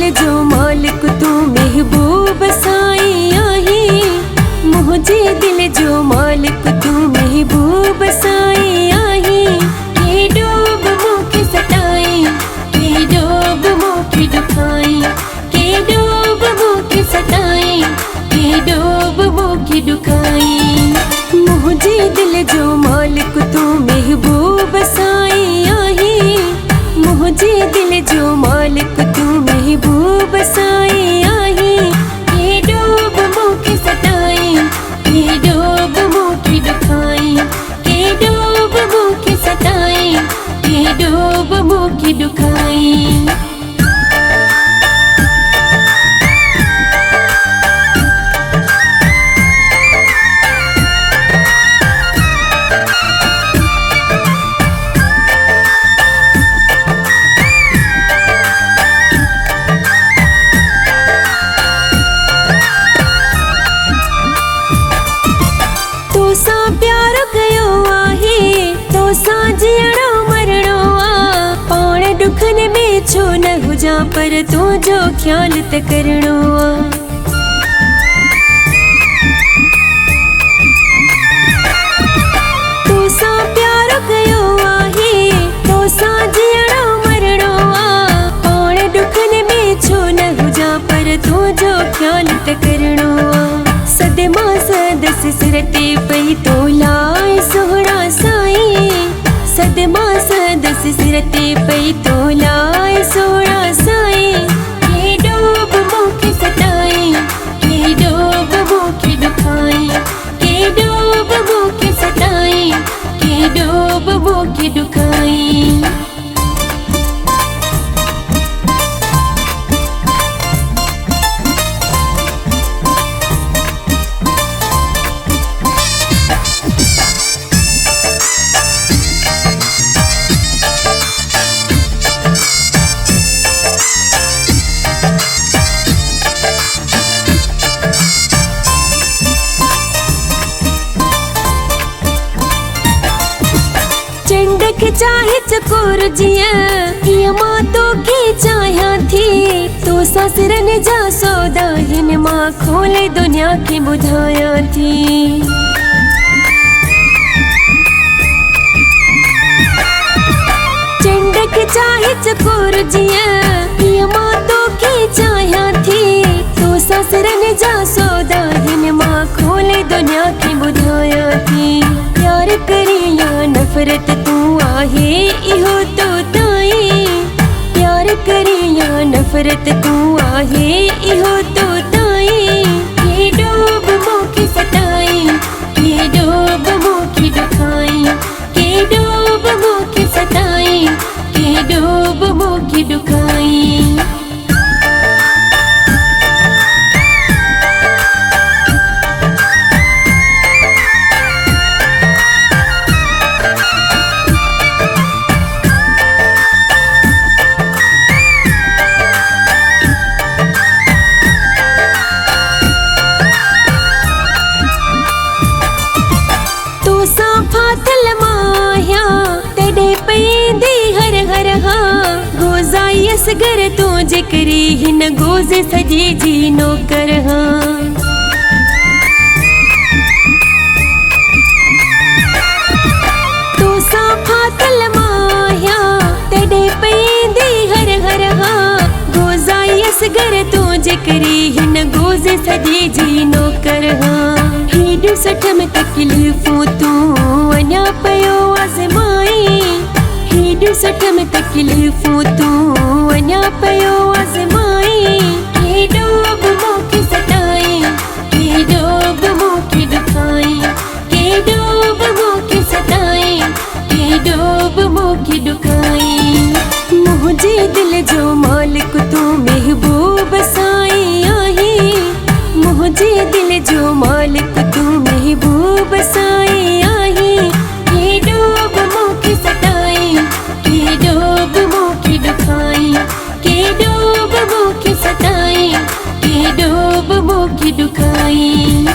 दिल जो मालिक तू महबूब साईं आही। मुझे दिल जो मालिक तू महबूब साईं आही। के डूब मुख सताई, के डूब मुख दुखाई, के डूब मुख सताई, के डूब मुख दुखाई। मुझे दिल जो मालिक तू महबूब साईं आही। मुझे दिल जो मालिक तू महबूब साईं आही। के डूब मुख सताई, के डूब मुख दुखाई, के डूब मुख सताई, के डूब मुख दुखाई। तोसा प्यार कयो आहे, तोसा जीअणो मरणो आ। पाण दुखन में छो न हुजा पर तुझो ख्याल त करणो आ। तोसा प्यार कयो आहे, तोसा जीअणो मरणो आ। पाण दुखन में छो न हुजा पर तुझो ख्याल त करणो आ। सदमा सदस सिरते पई तो लाए सोहरा साईं। सदमा सदस सिरते पई तो लाए सोहरा साईं। के डूब मुख सताई, के डूब मुख दुखाई, के डूब मुख सताई, के डूब मुख दुखाई। चंडक चाहे चकोर जिया मां तो के चाया थी। तो ससरन जा सौदा हिन मां खोले दुनिया के बुधाया थी। चंडक चाहे चकोर जिया मां तो के चाया थी। तो ससरन जा सौदा हिन मां खोले दुनिया के बुधाया थी। प्यार करे या नफरत तू आहे इहो तो ताई। प्यार करे या नफरत तू आहे इहो तो ताई। के डूब मुख सताई, के डूब मुख दुखाई, के डूब मुख सताई, के डूब मुख दुखाई। फाथल माया तॾे पेंदी हर हर हा। गोज़ाइस घर तो जिक्री हिन गोज़े सजे जी नौकर हा। तोसा फाथल माया तॾे पेंदी हर हर हा। गोज़ाइस घर तो जिक्री हिन गोज़े सजे जी नौकर हा। हेॾ सठ में तकलीफ़ूं तूं अञा पयो आज़माई। हेॾ सठ में तकलीफ़ूं तूं अञा पयो आज़माई। के डूब मुख सताई, के डूब मुख दुखाई, के डूब मुख सताई, के डूब मुख दुखाई। मुझे दिल जो मालिक तू महबूब साईं आही। मुझे दिल जो मालिक तू महबूब साईं आही। के डूब मुख सताई, के डूब मुख दुखाई, के डूब मुख सताई, के डूब मुख दुखाई।